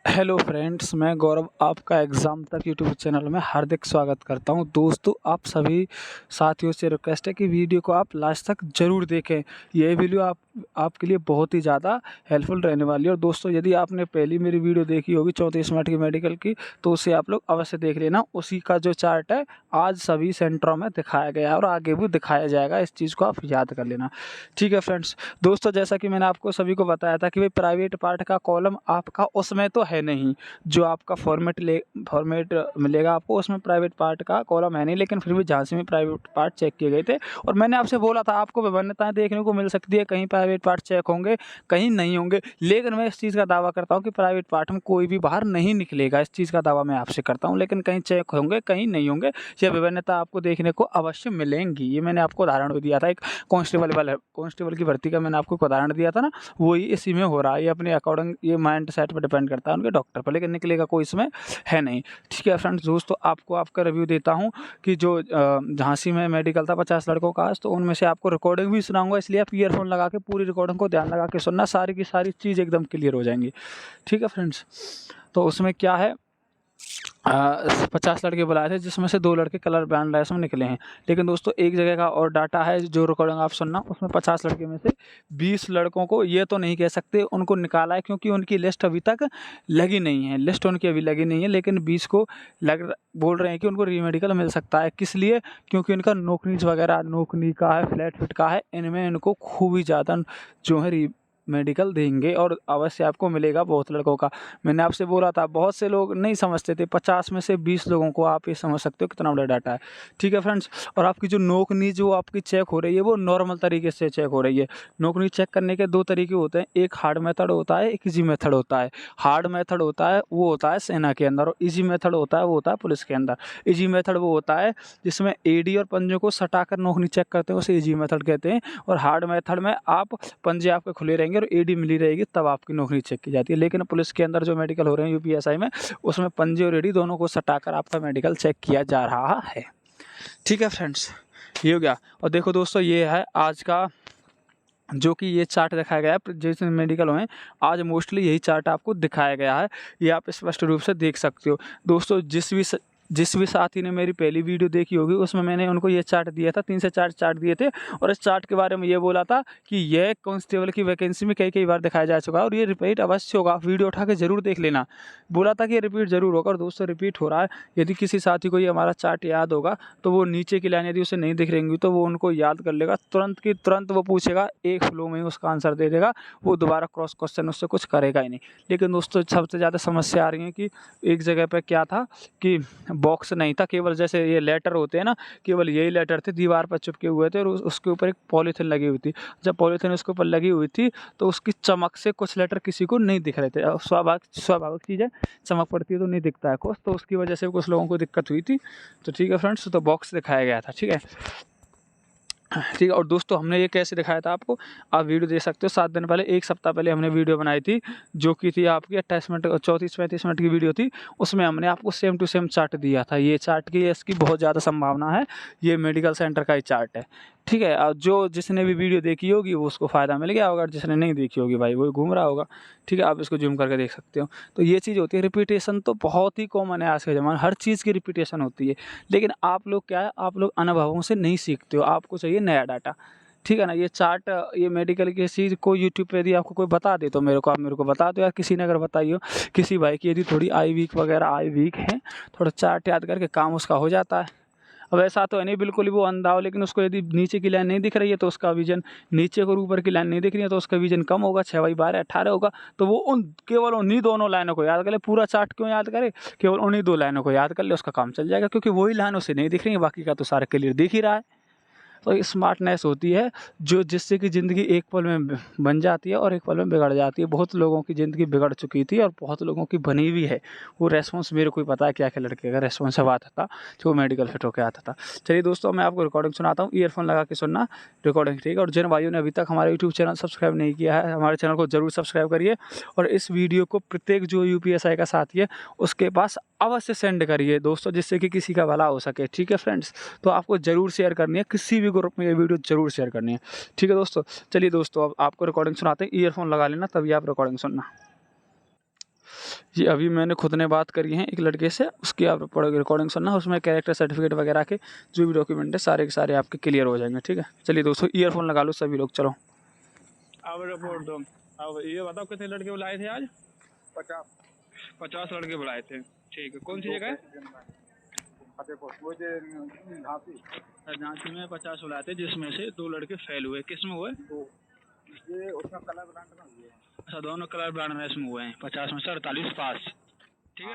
Hello friends, मैं गौरव आपका exam तक यूट्यूब चैनल में हार्दिक स्वागत करता हूं। दोस्तों, आप सभी साथियों से रिक्वेस्ट है कि वीडियो को आप लास्ट तक ज़रूर देखें। ये वीडियो आपके लिए बहुत ही ज़्यादा हेल्पफुल रहने वाली है। और दोस्तों, यदि आपने पहली मेरी वीडियो देखी होगी 34 मिनट की मेडिकल की, तो उसे आप लोग अवश्य देख लेना। उसी का जो चार्ट है आज सभी सेंटरों में दिखाया गया है और आगे भी दिखाया जाएगा। इस चीज़ को आप याद कर लेना। ठीक है फ्रेंड्स। दोस्तों, जैसा कि मैंने आपको सभी को बताया था कि भाई प्राइवेट पार्ट का कॉलम आपका उसमें तो है नहीं। जो आपका फॉर्मेट मिलेगा आपको, उसमें प्राइवेट पार्ट का कॉलम है नहीं, लेकिन फिर भी झांसी में प्राइवेट पार्ट चेक किए गए थे। और मैंने आपसे बोला था आपको विभिन्नताएं देखने को मिल सकती है, कहीं प्राइवेट पार्ट चेक होंगे, कहीं नहीं होंगे। लेकिन मैं इस चीज़ का दावा करता हूँ कि प्राइवेट पार्ट में कोई भी बाहर नहीं निकलेगा। इस चीज़ का दावा मैं आपसे करता हूँ। लेकिन कहीं चेक होंगे, कहीं नहीं होंगे। ये विभिन्नता आपको देखने को अवश्य मिलेंगी। ये मैंने आपको उदाहरण भी दिया था, एक कांस्टेबल की भर्ती का मैंने आपको एक उदाहरण दिया था ना, वही इसी में हो रहा है। ये अपने अकॉर्डिंग, ये माइंड सेट पर डिपेंड करता है उनके डॉक्टर पर, लेकिन निकलेगा कोई इसमें है नहीं। ठीक है फ्रेंड्स। दोस्तों, आपको आपका रिव्यू देता हूँ कि जो झांसी में मेडिकल था 50 लड़कों का, तो उनमें से आपको रिकॉर्डिंग भी सुनाऊंगा, इसलिए आप ईयरफोन लगा के पूरी रिकॉर्डिंग को ध्यान लगा के सुनना। सारी की सारी चीज़ एकदम क्लियर हो जाएंगी। ठीक है फ्रेंड्स। तो उसमें क्या है, 50 लड़के बुलाए थे, जिसमें से 2 लड़के कलर बैंड रेस में निकले हैं। लेकिन दोस्तों, एक जगह का और डाटा है, जो रिकॉर्डिंग आप सुनना, उसमें 50 लड़के में से 20 लड़कों को ये तो नहीं कह सकते उनको निकाला है, क्योंकि उनकी लिस्ट अभी तक लगी नहीं है। लिस्ट उनकी अभी लगी नहीं है, लेकिन 20 को बोल रहे हैं कि उनको रीमेडिकल मिल सकता है। किस लिए? क्योंकि उनका नोकनीज वगैरह, नोकनी का है, फ्लैट फिट का है, इनमें इनको खूब ही ज़्यादा जो है मेडिकल देंगे और अवश्य आपको मिलेगा बहुत लड़कों का। मैंने आपसे बोला था, बहुत से लोग नहीं समझते थे। 50 में से 20 लोगों को आप ये समझ सकते हो कितना बड़ा डाटा है। ठीक है फ्रेंड्स। और आपकी जो नोक नी जो आपकी चेक हो रही है, वो नॉर्मल तरीके से चेक हो रही है। नोक नी चेक करने के 2 तरीके होते हैं, एक हार्ड मेथड होता है, एक ईजी मेथड होता है। हार्ड मेथड होता है, वो होता है सेना के अंदर, और ईजी मेथड होता है, वो होता है पुलिस के अंदर। ईजी मेथड वो होता है जिसमें एडी और पंजों को सटाकर नोक नी चेक करते हैं, उसे ईजी मेथड कहते हैं। और हार्ड मेथड में आप पंजे आपके खुले रहेंगे और एडी मिली रहेगी, तब आपकी नौकरी चेक की जाती है। लेकिन पुलिस के अंदर जो मेडिकल हो रहे हैं यूपीएसआई में, उसमें पंजे और एडी दोनों को सटाकर आपका मेडिकल चेक किया जा रहा है। ठीक है फ्रेंड्स, ये हो गया। और देखो दोस्तों, ये है आज का जो कि ये चार्ट दिखाया गया है, जैसे मेडिकल हुए आज मोस्टली यही चार्ट आपको दिखाया गया है। ये आप स्पष्ट रूप से देख सकते हो। दोस्तों, जिस भी साथी ने मेरी पहली वीडियो देखी होगी, उसमें मैंने उनको ये चार्ट दिया था, 3 से 4 चार्ट दिए थे। और इस चार्ट के बारे में ये बोला था कि यह कांस्टेबल की वैकेंसी में कई बार दिखाया जा चुका है और ये रिपीट अवश्य होगा। वीडियो उठा के जरूर देख लेना। बोला था कि ये रिपीट जरूर होगा, और दोस्तों रिपीट हो रहा है। यदि किसी साथी को ये हमारा चार्ट याद होगा, तो वो नीचे की लाइन यदि उसे नहीं दिख रहेंगी, तो वो उनको याद कर लेगा, तुरंत की तुरंत वो पूछेगा, एक फ्लो में उसका आंसर दे देगा। वो दोबारा क्रॉस क्वेश्चन उससे कुछ करेगा ही नहीं। लेकिन दोस्तों, सबसे ज़्यादा समस्या आ रही है कि एक जगह पर क्या था कि बॉक्स नहीं था, केवल जैसे ये लेटर होते हैं ना, केवल यही लेटर थे, दीवार पर चिपके हुए थे, और उसके ऊपर एक पॉलीथिन लगी हुई थी। जब पॉलीथिन उसके ऊपर लगी हुई थी, तो उसकी चमक से कुछ लेटर किसी को नहीं दिख रहे थे। स्वाभाविक चीज़ है, चमक पड़ती है तो नहीं दिखता है कुछ, तो उसकी वजह से कुछ लोगों को दिक्कत हुई थी। तो ठीक है फ्रेंड्स, तो बॉक्स दिखाया गया था। ठीक है। ठीक है। और दोस्तों, हमने ये कैसे दिखाया था आपको, आप वीडियो देख सकते हो। 7 दिन पहले, 1 सप्ताह पहले हमने वीडियो बनाई थी, जो कि थी आपकी 28 मिनट 34-35 मिनट की वीडियो थी। उसमें हमने आपको सेम टू सेम चार्ट दिया था। ये चार्ट की इसकी बहुत ज़्यादा संभावना है, ये मेडिकल सेंटर का ही चार्ट है। ठीक है। और जो जिसने भी वीडियो देखी होगी वो उसको फ़ायदा मिल गया होगा, जिसने नहीं देखी होगी भाई वो घूम रहा होगा। ठीक है। आप इसको जूम करके देख सकते हो। तो ये चीज़ होती है, रिपीटेशन तो बहुत ही कॉमन है आज के ज़माने, हर चीज़ की रिपीटेशन होती है। लेकिन आप लोग क्या है, आप लोग अनुभवों से नहीं सीखते हो, आपको चाहिए नया डाटा। ठीक है ना। ये चार्ट, ये मेडिकल की चीज़ को यूट्यूब पे यदि आपको कोई बता दे, तो आप मेरे को बता दो यार, किसी ने अगर बताई हो। किसी भाई की यदि थोड़ी आई वीक है, थोड़ा चार्ट याद करके काम उसका हो जाता है। अब ऐसा तो है नहीं बिल्कुल ही वो अंधा हो, लेकिन उसको यदि नीचे की लाइन नहीं दिख रही है, तो उसका विजन नीचे और ऊपर की लाइन नहीं दिख रही है, तो उसका विजन कम होगा, 6/12 18 होगा। तो वो केवल उन्हीं दोनों लाइनों को याद कर ले। पूरा चार्ट क्यों याद करे, केवल उन्हीं 2 लाइनों को याद कर ले, उसका काम चल जाएगा, क्योंकि वही लाइन उसे नहीं दिख रही है, बाकी का तो सारा क्लियर दिख ही रहा है। तो स्मार्टनेस होती है जो जिससे कि ज़िंदगी एक पल में बन जाती है और एक पल में बिगड़ जाती है। बहुत लोगों की ज़िंदगी बिगड़ चुकी थी और बहुत लोगों की बनी भी है। वो रेस्पॉन्स मेरे को ही पता है क्या-क्या लड़के का रेस्पॉन्स अब आता था, जो मेडिकल फिट होके आता था। चलिए दोस्तों, मैं आपको रिकॉर्डिंग सुनाता हूँ, ईयरफ़ोन लगा के सुनना रिकॉर्डिंग, ठीक है। और जिन भाइयों ने अभी तक हमारा यूट्यूब चैनल सब्सक्राइब नहीं किया है, हमारे चैनल को ज़रूर सब्सक्राइब करिए। और इस वीडियो को प्रत्येक जो यूपीएसआई का साथी है, उसके पास अवश्य सेंड करिए दोस्तों, जिससे कि किसी का भला हो सके। ठीक है फ्रेंड्स। तो आपको ज़रूर शेयर करनी है, किसी भी ग्रुप में ये वीडियो ज़रूर शेयर करनी है। ठीक है दोस्तों। चलिए दोस्तों, अब आपको रिकॉर्डिंग सुनाते हैं, ईयरफोन लगा लेना, तभी आप रिकॉर्डिंग सुनना। ये अभी मैंने खुद ने बात करी है एक लड़के से, उसकी आप पढ़ोगे रिकॉर्डिंग सुनना, उसमें कैरेक्टर सर्टिफिकेट वगैरह के जो भी डॉक्यूमेंट है सारे के सारे आपके क्लियर हो जाएंगे। ठीक है, चलिए दोस्तों ईयरफोन लगा लो सभी लोग, चलो अब रिपोर्ट दो। अब ये बताओ कितने लड़के बुलाए थे आज? 50 लड़के बुलाए थे। ठीक है, कौन सी जगह है? झांसी में 50 बुलाए थे, जिसमें से 2 लड़के फेल हुए। किस में हुए? ये उसमें कलर ब्रांड में हुए हैं। अच्छा, दोनों कलर ब्रांड में इसमें हुए हैं। 50 में से 48 पास। ठीक है।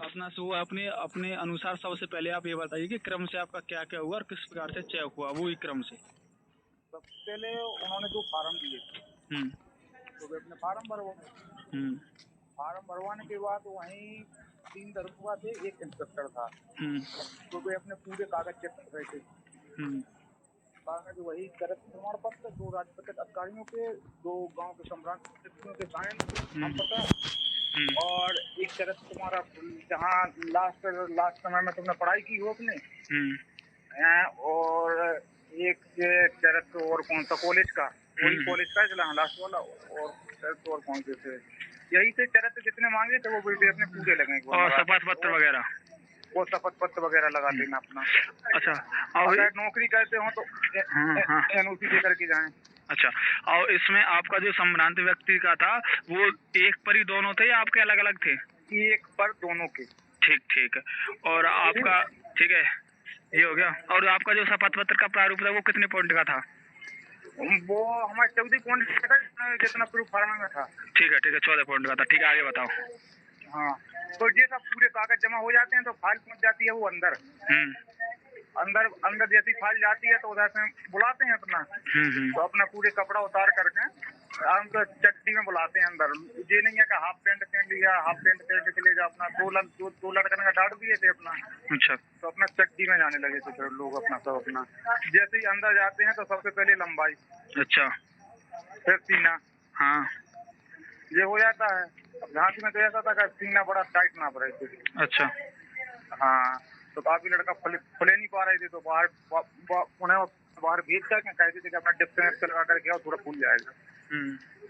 अपना सो अपने अपने अनुसार सबसे पहले आप ये बताइए कि क्रम से आपका क्या क्या हुआ और किस प्रकार से चेक हुआ, वो ही क्रम से। सबसे पहले उन्होंने 2 फार्म दिए थे, तो वे अपने फार्म भरवाए। फार्म भरवाने के बाद वहीं 3 दरोगा थे, 1 इंस्पेक्टर था, तो वे अपने पूरे कागज चेक कर रहे थे। कागज वही चरित्र प्रमाण पत्र, 2 राजपत्रित अधिकारियों के, 2 गांव के सम्राट के साइन पता, और एक चरित्र तुम्हारा जहाँ लास्ट समय में तुमने पढ़ाई की हो अपने, और एक चरित्र और कौन सा कॉलेज का, वही कॉलेज का चला लास्ट वाला, और चरित्र और कौन से थे, यही से चरित्र जितने मांगे थे वो भी अपने पूरे लगे। और शपथ पत्र वगैरह, वो शपथ पत्र वगैरह लगा देना अपना। अच्छा, अगर नौकरी करते हो तो NOC लेकर के जाएं। अच्छा, और इसमें आपका जो संभ्रांत व्यक्ति का था वो एक पर ही दोनों थे या आपके अलग अलग थे? एक पर दोनों के। ठीक ठीक है। और आपका, ठीक है, ये हो गया। और आपका जो शपथ पत्र का प्रारूप था वो कितने पॉइंट का था? वो हमारे 14 पॉइंट का था, जितना प्रूफ फार्म में था। ठीक है 14 पॉइंट का था। ठीक है, आगे बताओ। हाँ, तो ये सब पूरे कागज जमा हो जाते हैं तो फाइल पहुंच जाती है वो अंदर। अंदर जैसी फाइल जाती है तो उधर से बुलाते हैं अपना। तो अपना पूरे कपड़ा उतार करके हम तो चट्टी में बुलाते हैं अंदर। ये नहीं है कि हाफ पैंट पहन लिया, हाफ पैंट पहन के ले जाओ अपना। 2 लड़कन का डांट दिए थे अपना। अच्छा, तो अपना चट्टी में जाने लगे थे फिर लोग अपना सब अपना। जैसे ही अंदर जाते हैं तो सबसे पहले लंबाई, अच्छा, फिर सीना, हाँ, ये हो जाता है। झांसी में तो ऐसा था कि सीना बड़ा टाइट ना पड़े थे। अच्छा, हाँ, तो काफी लड़का खुले नहीं पा रहे थे, तो उन्हें बाहर भेज कर कहते थे कि अपना डिस्टेंस लगा करके आओ, थोड़ा फूल जाएगा।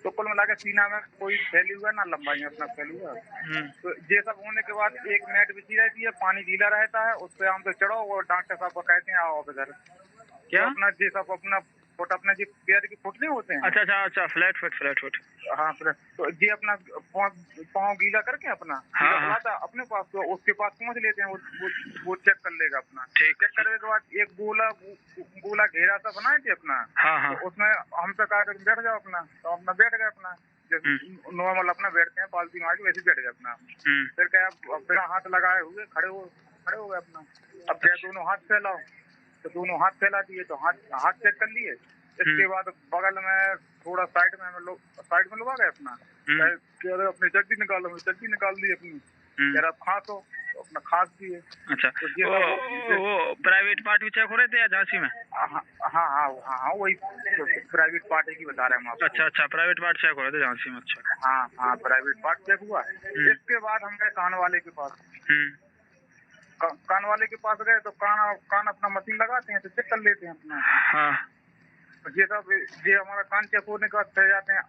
तो कुल मिला के सीना में कोई फैली हुआ ना लंबाई में अपना फैली हुआ। तो ये सब होने के बाद एक नेट बिछी रहती है, पानी गीला रहता है, उस पर हम पे चढ़ो और डॉक्टर साहब को कहते हैं आओ इधर। क्या तो अपना ये सब अपना फुट, अपने जो पैर के फुट नहीं होते हैं। अच्छा, फ्लैट फुट। हाँ, तो ये अपना पाँव गीला करके अपना बुलाता अपने पास, तो उसके पास पहुँच लेते हैं, वो चेक कर लेगा अपना। चेक करने के बाद एक गोला घेरा सा बनाए थे अपना। तो उसमें हमसे कहा कि बैठ जाओ अपना, तो अपना बैठ गए अपना, जैसे नॉर्मल अपना बैठते हैं पालती मार के वैसे बैठ गए अपना। फिर क्या बिना हाथ लगाए हुए खड़े हो गए अपना। अब क्या दोनों हाथ फैलाओ, तो दोनों हाथ फैला दिए, तो हाथ चेक कर लिए। इसके बाद बगल में थोड़ा साइड में लगा गए अपना। अपनी चड्डी निकाल दी अपनी, कह रहा खांसो, तो अपना खांस दिए। अच्छा, तो वो प्राइवेट पार्ट भी चेक हो रहे थे या झांसी में? हाँ, वही प्राइवेट पार्ट की बता रहे हैं हम आपको। अच्छा, प्राइवेट पार्ट चेक हो रहे थे झांसी में। अच्छा, हाँ, प्राइवेट पार्ट चेक हुआ। इसके बाद हम गए कान वाले के पास। कान वाले के पास गए तो कान अपना मशीन लगाते हैं तो चेक कर लेते हैं अपना। हाँ, ये सब ये हमारा कान चेक होने के बाद फिर जाते हैं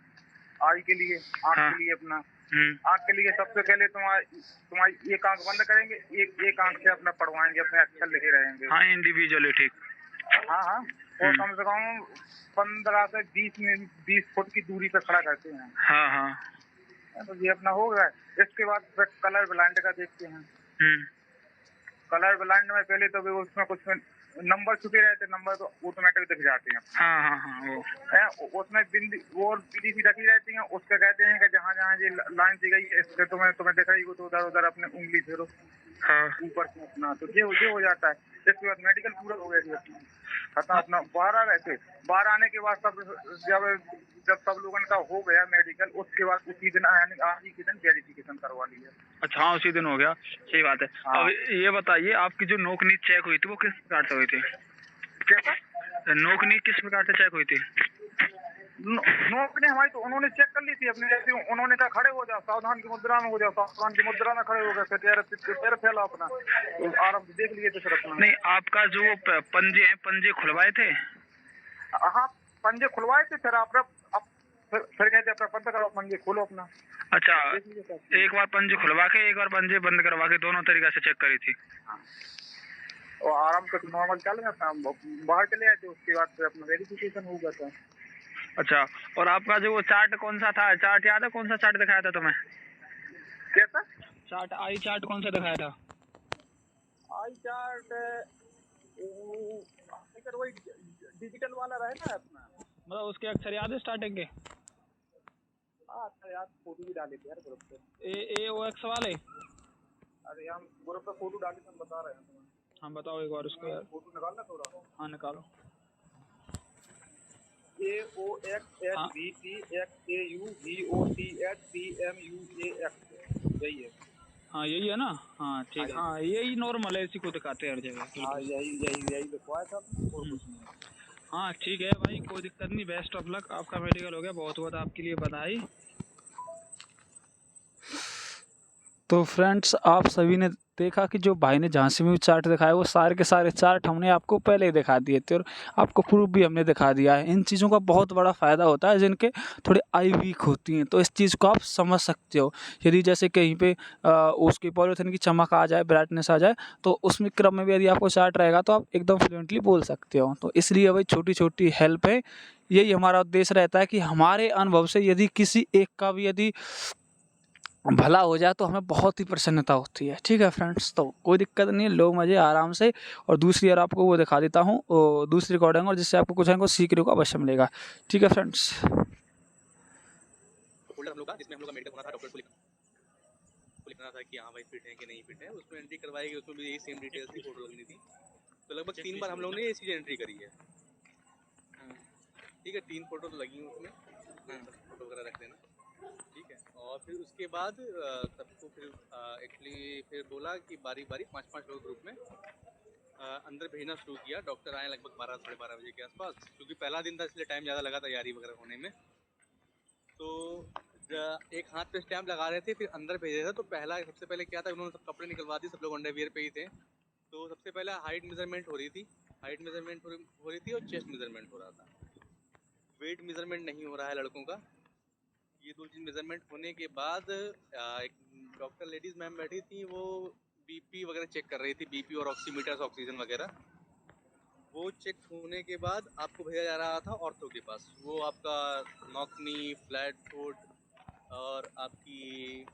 आई के लिए, आँख के लिए अपना। आँख के लिए सबसे पहले तुम्हारी एक आँख बंद करेंगे, एक आँख से अपना पढ़वाएंगे, अपने अक्षर लिखे रहेंगे। हाँ, इंडिविजुअली। ठीक। हाँ, और कम से कम 15 से 20 फुट की दूरी पे खड़ा करते हैं। हाँ, तो ये अपना हो गया। इसके बाद फिर कलर ब्लाइंड का देखते हैं। कलर ब्लाइंड में पहले तो उसमें कुछ नंबर छुपे रहते, नंबर तो ऑटोमेटिक दिख जाते हैं। हाँ, उसमें बिंदी भी रखी रहती है। उसके कहते हैं कि जहाँ जहाँ ये लाइन दी गई है इससे तुम्हें दिख रही हो तो उधर अपने उंगली फेरो ऊपर से अपना, तो ये हो जाता है। इसके बाद मेडिकल पूरा हो गया खत्म अपना। बाहर आ गए थे। बाहर आने के बाद जब सब लोगों का हो गया मेडिकल, उसके बाद उसी दिन यानी आज ही के दिन वेरिफिकेशन करवा लिया। अच्छा, हाँ, उसी दिन हो गया। सही बात है। अब ये बताइए, आपकी जो नोक नीच चेक हुई थी वो किस प्रकार से हुई थी? कैसा नोक नीच किस प्रकार से चेक हुई थी? नोक ने हमारी तो उन्होंने चेक कर ली थी अपने, जैसे उन्होंने कहा खड़े हो जाओ, सावधान की मुद्रा में हो जाओ। सावधान की मुद्रा में खड़े हो गए, पैर फैला अपना, तो आराम से देख लिए थे सर अपना। नहीं, आपका जो पंजे खुलवाए थे? हाँ, पंजे खुलवाए थे सर। फिर कहते अपना पंजा करो, पंजे खोलो अपना। अच्छा, देख लीजिए सर। एक बार पंजे खुलवा के एक बार पंजे बंद करवा के दोनों तरीका से चेक करी थी। और आराम से नॉर्मल चल रहा था, बाहर चले आए थे, उसके बाद फिर अपना वेरिफिकेशन हो गया था। अच्छा, और आपका जो वो चार्ट कौन सा था, चार्ट याद है कौन सा चार्ट दिखाया था तुम्हें? कैसा चार्ट, आई चार्ट कौन सा दिखाया था? आई चार्ट वही डिजिटल वाला रहे ना अपना। मतलब उसके अक्षर याद है स्टार्टिंग के? हाँ अच्छा यार, फोटो भी डाले थे यार ग्रुप पे। AOX वाले? अरे हम ग्रुप पे फोटो डाले थे, हम बता रहे हैं। हाँ बताओ एक बार उसको यार। फोटो निकालना थोड़ा। हाँ निकालो। AOXXVTXAUVOTHTMUAX, यही है। हाँ यही है ना? हाँ ठीक है, हाँ यही नॉर्मल है, इसी को दिखाते हैं हर जगह। हाँ यही लिखवाया था, और कुछ नहीं। हाँ ठीक है भाई, कोई दिक्कत नहीं, बेस्ट ऑफ लक, आपका मेडिकल हो गया, बहुत बहुत आपके लिए बधाई। तो फ्रेंड्स, आप सभी ने देखा कि जो भाई ने झांसी में भी चार्ट दिखाया, वो सारे के सारे चार्ट हमने आपको पहले ही दिखा दिए थे और आपको प्रूफ भी हमने दिखा दिया है। इन चीज़ों का बहुत बड़ा फ़ायदा होता है जिनके थोड़ी आई वीक होती हैं, तो इस चीज़ को आप समझ सकते हो। यदि जैसे कहीं पे उसकी पॉलीथिन की चमक आ जाए, ब्राइटनेस आ जाए, तो उसमें क्रम में भी यदि आपको चार्ट रहेगा तो आप एकदम फ्लुएंटली बोल सकते हो। तो इसलिए भाई छोटी छोटी हेल्प है, यही हमारा उद्देश्य रहता है कि हमारे अनुभव से यदि किसी एक का भी यदि भला हो जाए तो हमें बहुत ही प्रसन्नता होती है। ठीक है फ्रेंड्स, तो कोई दिक्कत नहीं है, लो मजे आराम से। और दूसरी यार आपको वो दिखा देता हूँ, दूसरी रिकॉर्डिंग, और जिससे आपको कुछ ना कुछ सीखने को अवश्य मिलेगा। ठीक है फ्रेंड्स। फोल्डर हम लोग का, जिसमें हम लोग का मेडिकल होना था, डॉक्टर को लिखना था कि हाँ भाई फिट है कि नहीं फिट है, उसमें एंट्री करवाएगी, उसमें भी यही सेम डिटेल्स थी, फोटो लगनी थी। तो लगभग 3 बार हम लोगों ने ये चीज़ एंट्री करी है। ठीक है, 3 फोटो तो लगी उसमें, फोटो वगैरह रख देना। ठीक है, और फिर उसके बाद सबको फिर एक्चुअली फिर बोला कि बारी बारी 5-5 लोग ग्रुप में अंदर भेजना शुरू किया। डॉक्टर आए लगभग 12-12:30 बजे के आसपास, क्योंकि पहला दिन था इसलिए टाइम ज़्यादा लगा तैयारी वगैरह होने में। तो एक हाथ पे स्टैम्प लगा रहे थे, फिर अंदर भेजे थे। तो सबसे पहले क्या था, उन्होंने सब कपड़े निकलवा दिए, सब लोग अंडरवियर पे ही थे। तो सबसे पहले हाइट मेजरमेंट हो रही थी, और चेस्ट मेजरमेंट हो रहा था। वेट मेजरमेंट नहीं हो रहा है लड़कों का। ये 2 चीज़ मेजरमेंट होने के बाद एक डॉक्टर लेडीज़ मैम बैठी थी, वो बीपी वगैरह चेक कर रही थी, बीपी और ऑक्सीमीटर, ऑक्सीजन वगैरह। वो चेक होने के बाद आपको भेजा जा रहा था ऑर्थो के पास। वो आपका नॉकनी, फ्लैट फुट और आपकी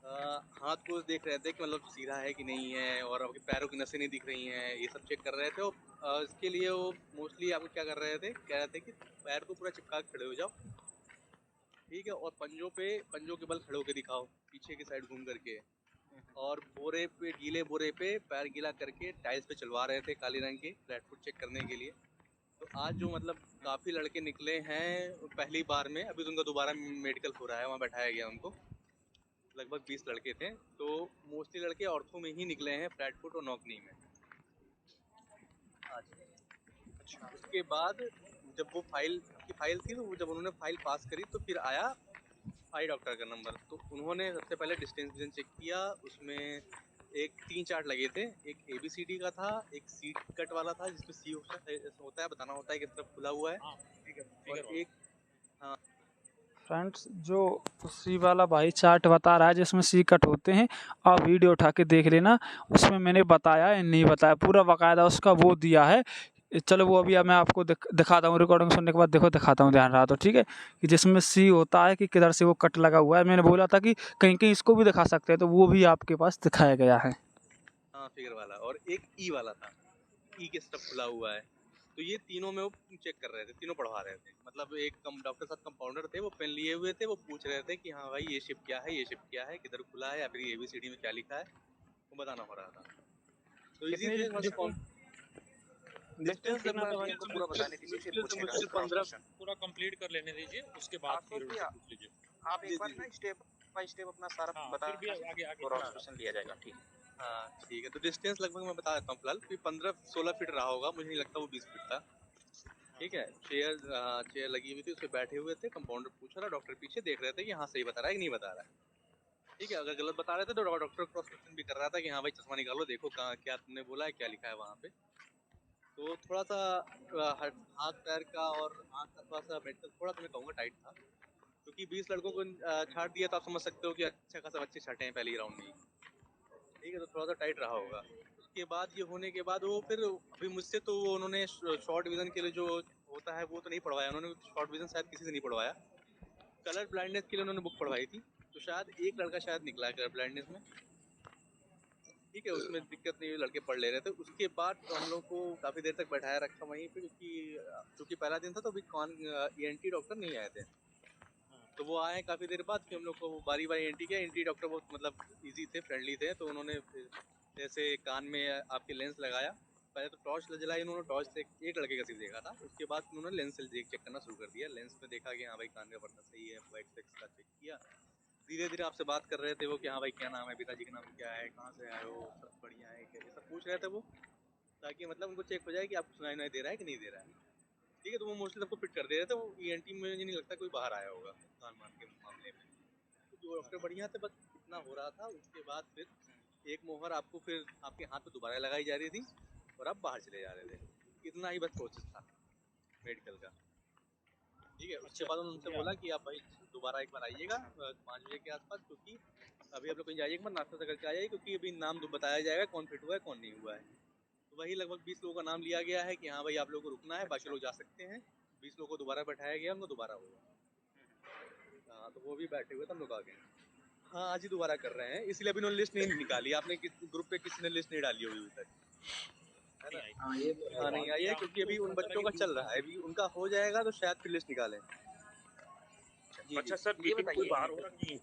हाथ को देख रहे थे कि मतलब सीधा है कि नहीं है, और आपके पैरों की नसें नहीं दिख रही हैं, ये सब चेक कर रहे थे। और इसके लिए वो मोस्टली आपको क्या कर रहे थे, कह रहे थे कि पैर को पूरा चिपका के खड़े हो जाओ, ठीक है, और पंजों के बल खड़े होकर दिखाओ, पीछे की साइड घूम करके। और गीले बोरे पे पैर गीला करके टाइल्स पे चलवा रहे थे, काले रंग के, फ्लैट फुट चेक करने के लिए। तो आज जो मतलब काफ़ी लड़के निकले हैं पहली बार में, अभी तो उनका दोबारा मेडिकल हो रहा है, वहाँ बैठाया गया उनको। लगभग 20 लड़के थे, तो मोस्टली लड़के ऑर्थो में ही निकले हैं, फ्लैट फुट और नॉकनी में। अच्छा, उसके बाद जब वो फाइल थी, तो जब उन्होंने फाइल पास करी तो फिर आया आई डॉक्टर का नंबर। तो उन्होंने सबसे पहले डिस्टेंस विजन चेक किया, उसमें 3 चार्ट लगे थे। एक ABCD का था, एक सी कट वाला था जिसमें सी होता है, बताना होता है किस तरफ खुला हुआ है, और एक फ्रेंड्स, जो सी वाला भाई चार्ट बता रहा है जिसमें सी कट होते हैं, आप वीडियो उठा के देख लेना, उसमें मैंने बताया या नहीं बताया, पूरा बाकायदा उसका वो दिया है। चलो वो अभी मैं आपको दिखाता हूँ, रिकॉर्डिंग सुनने के बाद देखो दिखाता हूँ, ध्यान रहा तो ठीक है, कि जिसमें सी होता है कि किधर से वो कट लगा हुआ है। मैंने बोला था कि कहीं कहीं इसको भी दिखा सकते हैं, तो वो भी आपके पास दिखाया गया है। हाँ फिगर वाला, और एक ई वाला था, ई के स्टफ खुला हुआ है। तो ये तीनों में वो चेक कर रहे थे, तीनों पढ़वा रहे थे। मतलब एक डॉक्टर साहब कंपाउंडर थे, वो पेन लिए हुए थे, वो पूछ रहे थे कि हाँ भाई ये शिप क्या है, ये शिप क्या है, किधर खुला है, या फिर ABCD में क्या लिखा है, वो बताना हो रहा था। तो इसी से डिस्टेंस पूरा बताने दीजिए, फिर पूछेगा पूरा कंप्लीट कर लेने दीजिए, उसके बाद फिर उनसे पूछ लीजिए। आप एक बार ना स्टेप बाय स्टेप अपना सारा बता, फिर भी आगे क्वेश्चन लिया जाएगा। ठीक हाँ ठीक है। तो डिस्टेंस लगभग मैं बता देता हूँ फिलहाल, कि 15-16 फीट रहा होगा, मुझे नहीं लगता वो 20 फीट था। ठीक है, चेयर लगी हुई थी, उस पर बैठे हुए थे, कंपाउंडर पूछ रहा, डॉक्टर पीछे देख रहे थे कि हाँ सही बता रहा है कि नहीं बता रहा है। ठीक है, अगर गलत बता रहे थे तो डॉक्टर क्रॉस क्वेश्चन भी कर रहा था कि हाँ भाई चश्मा निकालो, देखो कहाँ क्या तुमने बोला है, क्या लिखा है वहाँ पे। तो थोड़ा सा हाथ पैर का और आँख का थोड़ा सा मेडिकल थोड़ा सा मैं कहूँगा टाइट था, क्योंकि 20 लड़कों को छाट दिया तो आप समझ सकते हो कि अच्छा खासा बच्चे छाटे हैं पहले ही राउंड में ही, ठीक है, तो थोड़ा सा टाइट रहा होगा। उसके बाद ये होने के बाद वो फिर अभी मुझसे तो वो उन्होंने शॉर्ट विजन के लिए जो होता है वो तो नहीं पढ़वाया उन्होंने, शॉर्ट विजन शायद किसी से नहीं पढ़वाया, कलर ब्लाइंडनेस के लिए उन्होंने बुक पढ़वाई थी, तो शायद एक लड़का शायद निकला है कलर ब्लाइंडनेस में, ठीक है, उसमें दिक्कत नहीं हुई, लड़के पढ़ ले रहे थे। उसके बाद तो हम लोग को काफ़ी देर तक बैठाया रखा वहीं पे, क्योंकि पहला दिन था तो अभी ENT डॉक्टर नहीं आए थे, तो वो आए काफ़ी देर बाद, फिर हम लोग को बारी बारी ENT डॉक्टर बहुत मतलब इजी थे, फ्रेंडली थे, तो उन्होंने फिर जैसे कान में आपके लेंस लगाया, पहले तो टॉर्च जलाई उन्होंने, टॉर्च से एक लड़के का सिर्फ देखा था, उसके बाद उन्होंने लेंस से चेक करना शुरू कर दिया, लेंस में देखा कि हाँ भाई कान का पर्दा सही है, वाइट स्पेक्स का चेक किया, धीरे धीरे आपसे बात कर रहे थे वो कि हाँ भाई क्या नाम है, पिताजी का नाम क्या है, कहाँ से आए हो, सब बढ़िया है क्या, ये सब पूछ रहे थे वो, ताकि मतलब उनको चेक हो जाए कि आपको सुनाई दे रहा है कि नहीं दे रहा है, ठीक है, तो वो मोस्टली सबको फिट कर दे रहे थे, वो ENT में मुझे नहीं लगता कोई बाहर आया होगा कान मान के मामले में, तो जो डॉक्टर बढ़िया थे, बस इतना हो रहा था। उसके बाद फिर एक मोहर आपको फिर आपके हाथ पे दोबारा लगाई जा रही थी और आप बाहर चले जा रहे थे, इतना ही बस प्रोसेस था मेडिकल का, ठीक है। उसके बाद उन्होंने उनसे बोला कि आप भाई दोबारा एक बार आइएगा 5 बजे के आसपास, क्योंकि अभी आप लोग कहीं जाइएगा मत, नाश्ता करके आ जाइए, क्योंकि अभी नाम बताया जाएगा कौन फिट हुआ है कौन नहीं हुआ है, तो वही लगभग 20 लोगों का नाम लिया गया है कि हाँ भाई आप लोगों को रुकना है, बाकी लोग जा सकते हैं, 20 लोगों को दोबारा बैठाया गया, उनको दोबारा होगा, हाँ, तो वो भी बैठे हुए थे, हम लोग आ गए, हाँ आज ही दोबारा कर रहे हैं, इसलिए अभी उन्होंने लिस्ट नहीं निकाली, आपने ग्रुप पे किसी ने लिस्ट नहीं डाली होगी अभी तक, है ना, हाँ नहीं आई है, क्योंकि अभी उन बच्चों का चल रहा है, अभी उनका हो जाएगा तो शायद फिर लिस्ट निकालें। अच्छा सर, ये बताइए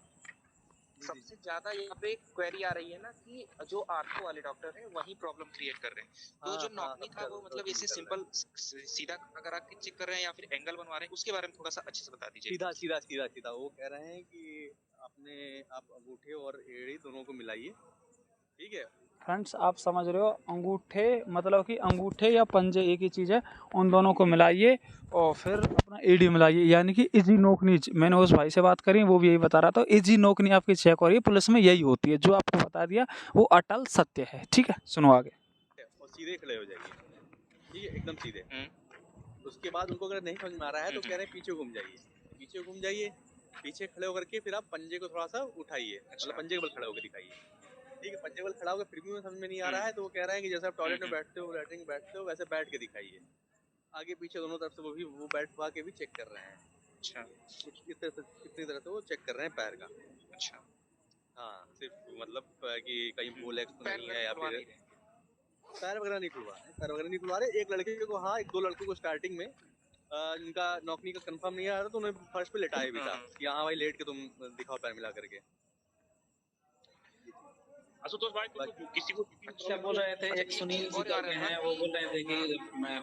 सबसे ज्यादा यहाँ पे क्वेरी आ रही है ना कि जो आर्थो वाले डॉक्टर हैं वही प्रॉब्लम क्रिएट कर रहे हैं, तो जो नॉकनी था वो मतलब ऐसे सिंपल सीधा अगर आप चेक कर रहे हैं या फिर एंगल बनवा रहे हैं, उसके बारे में थोड़ा सा अच्छे से बता दीजिए। सीधा सीधा सीधा सीधा वो कह रहे हैं कि आप अंगूठे और एड़ी दोनों को मिलाइए, ठीक है। फ्रेंड्स आप समझ रहे हो, अंगूठे मतलब कि अंगूठे या पंजे एक ही चीज़ है, उन दोनों को मिलाइए और फिर अपना एडी मिलाइए, यानी कि इजी नोकनी। मैंने उस भाई से बात करी, वो भी यही बता रहा था, इजी नोकनी आपकी चेक हो रही है, पुलिस में यही होती है, जो आपको बता दिया वो अटल सत्य है, ठीक है। सुनो आगे। और सीधे खड़े हो जाइए, ठीक है, एकदम सीधे। उसके बाद उनको अगर नहीं समझ में आ रहा है तो कह रहे हैं पीछे घूम जाइए, पीछे घूम जाइए, पीछे खड़े होकर के फिर आप पंजे को थोड़ा सा उठाइए, मतलब पंजे के बल खड़े होकर दिखाइए, ठीक है, पंजे के बल खड़ा होकर फिर भी समझ में नहीं आ रहा है तो वो कह रहा है कि जैसे आप टॉयलेट में बैठते हो, लैट्रिन में बैठते हो, वैसे बैठ के दिखाइए, आगे पीछे दोनों तरफ से वो बैठ पा के भी चेक कर रहे हैं, अच्छा, कितनी तरह से वो चेक कर रहे हैं पैर का, अच्छा, हाँ, सिर्फ मतलब कि कहीं बोल एक्स तो नहीं है, या फिर पैर वगैरह नहीं खुलवा रहे, पैर वगैरह नहीं खुलवा रहे। एक लड़के को, हाँ, एक दो लड़कों को स्टार्टिंग में इनका नौकरी का कंफर्म नहीं आ रहा तो उन्हें फर्श पे लेटाया भी था कि हाँ भाई लेट के तुम दिखाओ पैर मिला करके। आशुतोष भाई किसी को अच्छा बोल रहे थे, एक सुनील जी करके हैं, वो बोल रहे थे कि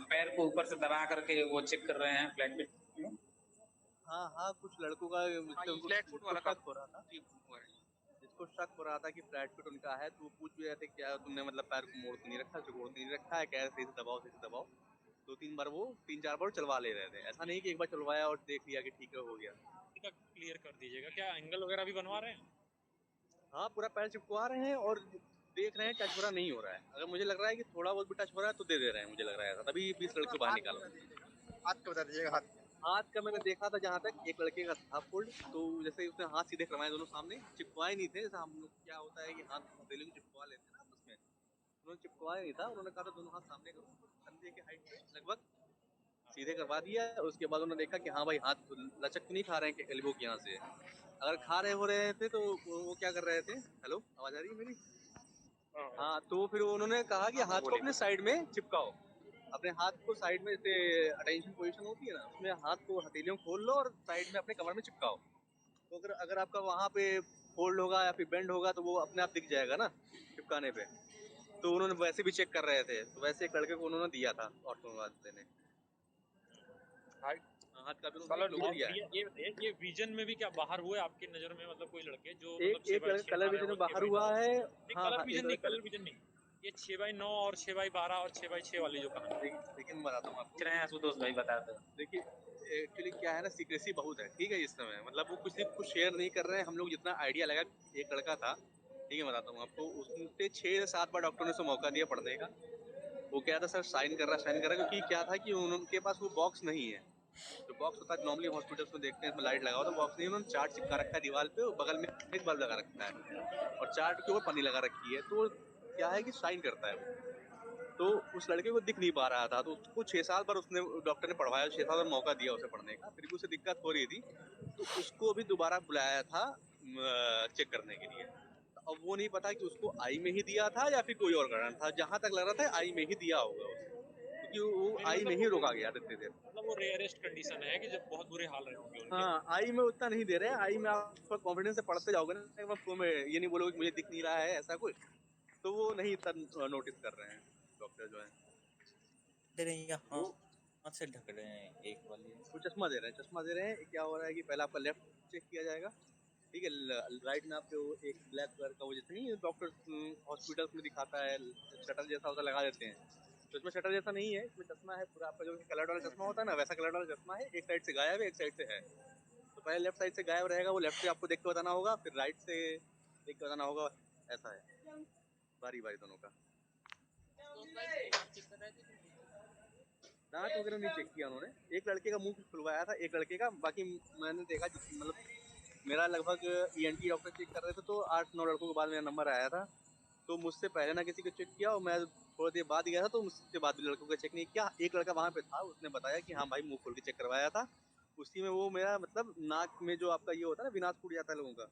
पैर को ऊपर से दबा करके वो चेक कर रहे हैं फ्लैट में। हाँ हाँ, कुछ लड़कों का फ्लैट फुट वाला शक हो रहा था, जिसको शक हो रहा था कि फ्लैट फुट उनका है, तो वो पूछ भी रहे थे क्या तुमने मतलब पैर को मोड़ तो नहीं रखा, जोड़ तो नहीं रखा है, कह रहे सही से दबाओ। 2-3 बार चलवा ले रहे थे, ऐसा नहीं कि एक बार चलवाया और देख लिया कि ठीक है हो गया। क्लियर कर दीजिएगा, क्या एंगल वगैरह भी बनवा रहे हैं? हाँ, पूरा पैर चिपकवा रहे हैं और देख रहे हैं टच हो रहा नहीं हो रहा है, अगर मुझे लग रहा है कि थोड़ा बहुत भी टच हो रहा है तो दे रहे हैं, मुझे लग रहा है, तभी 20 लड़के बाहर निकालो। हाथ का बता दीजिएगा। हाथ का मैंने देखा था जहाँ तक एक लड़के का था फोल्ड, तो जैसे उसने हाथ सीधे करवाए दोनों सामने, चिपकवाए नहीं थे, जैसे हम लोग क्या होता है कि हाथ हथेली को चिपकवा लेते हैं ना आपस में, उन्होंने चिपकवाया नहीं था, उन्होंने कहा था दोनों हाथ सामने करो, कंधे के हाइट पे लगभग सीधे करवा दिया। उसके बाद उन्होंने देखा कि हाँ भाई हाथ लचक तो नहीं खा रहे हैं एल्बो की यहाँ से, अगर खा रहे हो रहे थे तो वो क्या कर रहे थे, हेलो आवाज आ रही है मेरी? हाँ, तो फिर उन्होंने कहा कि हाथ को अपने साइड में चिपकाओ, अपने हाथ को साइड में, जैसे अटेंशन पोजीशन होती है ना, उसमें हाथ को हथेलियों खोल लो और साइड में अपने कमर में चिपकाओ, तो अगर आपका वहाँ पे फोल्ड होगा या फिर बेंड होगा तो वो अपने आप दिख जाएगा ना चिपकाने पे। तो उन्होंने वैसे भी चेक कर रहे थे, तो वैसे एक लड़के को उन्होंने दिया था ऑर्थो वाले ने हाथ का भी उन्होंने दिया है। ये विजन में भी क्या बाहर हुए आपकी नजर में, मतलब कोई लड़के जो एक कलर विजन में बाहर हुआ है? कलर विजन नहीं, ये 6x9 और 6x12 और 6x6 वाली जो कहानी। देखिए मैं बताता हूँ आपको, आशुतोष भाई बताते हैं। देखिए एक्चुअली क्या है ना, सीक्रेसी बहुत है, ठीक है, इस समय मतलब वो कुछ शेयर नहीं कर रहे हैं, हम लोग जितना आइडिया लगा, एक लड़का था, ठीक है, बताता हूँ आपको, उसने 6 से 7 बार डॉक्टर ने उसे मौका दिया पढ़ने का, वो क्या था सर, साइन कर रहा क्योंकि क्या था कि उनके पास वो बॉक्स नहीं है। जो बॉक्स होता है नॉर्मली हॉस्पिटल्स में देखते हैं इसमें लाइट लगा होता है, बॉक्स नहीं है, उन्होंने चार्ट चिपका रखा है दीवार पे, बगल में एक बल्ब लगा रखा है और चार्ट के ऊपर पन्नी लगा रखी है। तो क्या है कि साइन करता है वो, तो उस लड़के को दिख नहीं पा रहा था, तो उसको 6 साल पर उसने डॉक्टर ने पढ़वाया, 6 साल पर मौका दिया उसे पढ़ने का, फिर भी उसे दिक्कत हो रही थी, तो उसको भी दोबारा बुलाया था चेक करने के लिए। अब वो नहीं पता कि उसको आई में ही दिया था या फिर कोई और कारण था, जहां तक लग रहा था आई में ही दिया होगा उसे, क्योंकि वो आई में ही रोका गया इतनी देर। मतलब वो रेयरेस्ट कंडीशन है कि जब बहुत बुरे हाल रहे होंगे उनके। हाँ, आई में उतना नहीं दे रहे हैं, आई में आप कॉन्फिडेंस से पढ़ते जाओगे ना, एक बार में ये नहीं बोलोगे कि मुझे दिख नहीं रहा है ऐसा कुछ, तो वो नहीं इतना नोटिस कर रहे हैं डॉक्टर जो है। हाथ से ढक रहे हैं एक वाली, वो चश्मा दे रहे हैं। क्या हो रहा है कि पहले आपका लेफ्ट चेक किया जाएगा, ठीक है, राइट में आपको एक ब्लैक कलर का वो जैसे नहीं डॉक्टर हॉस्पिटल्स में दिखाता है शटर जैसा होता लगा देते हैं, तो इसमें शटर जैसा नहीं है, इसमें चश्मा है पूरा आपका, जो कलर वाला चश्मा होता है ना वैसा कलर वाला चश्मा है, एक साइड से गायब है एक साइड से है। तो पहले लेफ्ट साइड से गायब रहेगा, वो लेफ्ट से आपको देख के बताना होगा, फिर राइट से देख के बताना होगा, ऐसा है बारी बारी दोनों का। दांत वगैरह नहीं चेक किया उन्होंने, एक लड़के का मुंह खुलवाया था, एक लड़के का, बाकी मैंने देखा मतलब मेरा लगभग ENT डॉक्टर चेक कर रहे थे, तो 8-9 लड़कों के बाद मेरा नंबर आया था, तो मुझसे पहले ना किसी को चेक किया और मैं थोड़ी देर बाद गया था, तो मुझसे बाद लड़कों का चेक नहीं किया। एक लड़का वहाँ पे था, उसने बताया कि हाँ भाई मुंह खोल के चेक करवाया था, उसी में वो मेरा मतलब नाक में जो आपका ये होता है ना विनाश फूट जाता है लोगों का,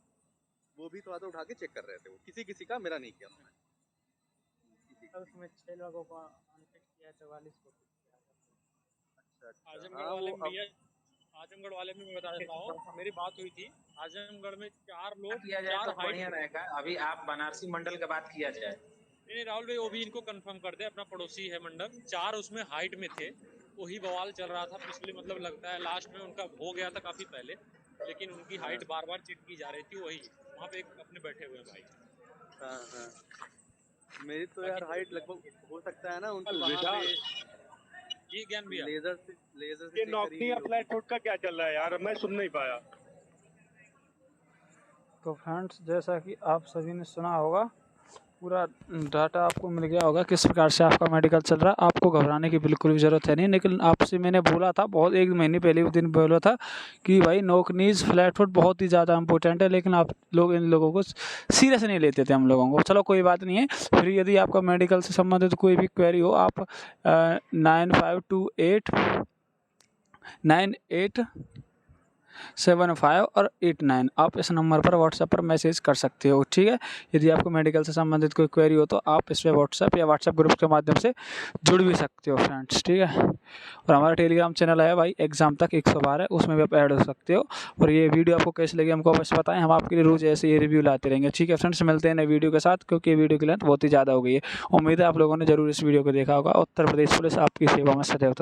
वो भी थोड़ा सा उठा के चेक कर रहे थे वो, किसी का मेरा नहीं किया उन्होंने। उसमें 6 लोगों को अनचेक किया, 44 को। आजमगढ़ वाले में मैं बता देता हूँ, मेरी बात हुई थी आजमगढ़ में 4 लोग किया जाए तो बढ़िया रहेगा। अभी आप बनारसी मंडल का बात किया जाए, नहीं राहुल भाई वो भी इनको कंफर्म कर दे, अपना पड़ोसी है मंडल, 4 उसमें हाइट में थे, वही बवाल चल रहा था पिछले, मतलब लगता है लास्ट में उनका हो गया था काफी पहले, लेकिन उनकी हाइट बार बार चेक की जा रही थी, वही वहाँ पे एक अपने बैठे हुए भाई। हाँ मेरी तो यार हाइट लगभग हो सकता है ना उनकी जी ज्ञान भैया, लेजर से ये नौकरी अप्लाई फूड का क्या चल रहा है यार, मैं सुन नहीं पाया। तो फ्रेंड्स, जैसा कि आप सभी ने सुना होगा, पूरा डाटा आपको मिल गया होगा किस प्रकार से आपका मेडिकल चल रहा है। आपको घबराने की बिल्कुल भी ज़रूरत है नहीं, लेकिन आपसे मैंने बोला था बहुत 1 महीने पहले भी दिन बोला था कि भाई नोक नीज फ्लैट फुट बहुत ही ज़्यादा इंपॉर्टेंट है, लेकिन आप लोग इन लोगों को सीरियस नहीं लेते थे हम लोगों को। चलो कोई बात नहीं है। फिर यदि आपका मेडिकल से संबंधित कोई भी क्वेरी हो, आप 95289875 और 89 आप इस नंबर पर व्हाट्सएप पर मैसेज कर सकते हो, ठीक है। यदि आपको मेडिकल से संबंधित कोई क्वेरी हो तो आप इस पर व्हाट्सएप या व्हाट्सएप ग्रुप के माध्यम से जुड़ भी सकते हो फ्रेंड्स, ठीक है। और हमारा टेलीग्राम चैनल है भाई एग्जाम तक 112, उसमें भी आप ऐड हो सकते हो। और ये वीडियो आपको कैसी लगी हमको बस बताएं, हम आपके लिए रोज़ ऐसे ये रिव्यू लाते रहेंगे, ठीक है फ्रेंड्स। मिलते हैं नए वीडियो के साथ, क्योंकि ये वीडियो की लेंथ बहुत ही ज़्यादा हो गई है। उम्मीद है आप लोगों ने जरूर इस वीडियो को देखा होगा। उत्तर प्रदेश पुलिस आपकी सेवा में सदैव।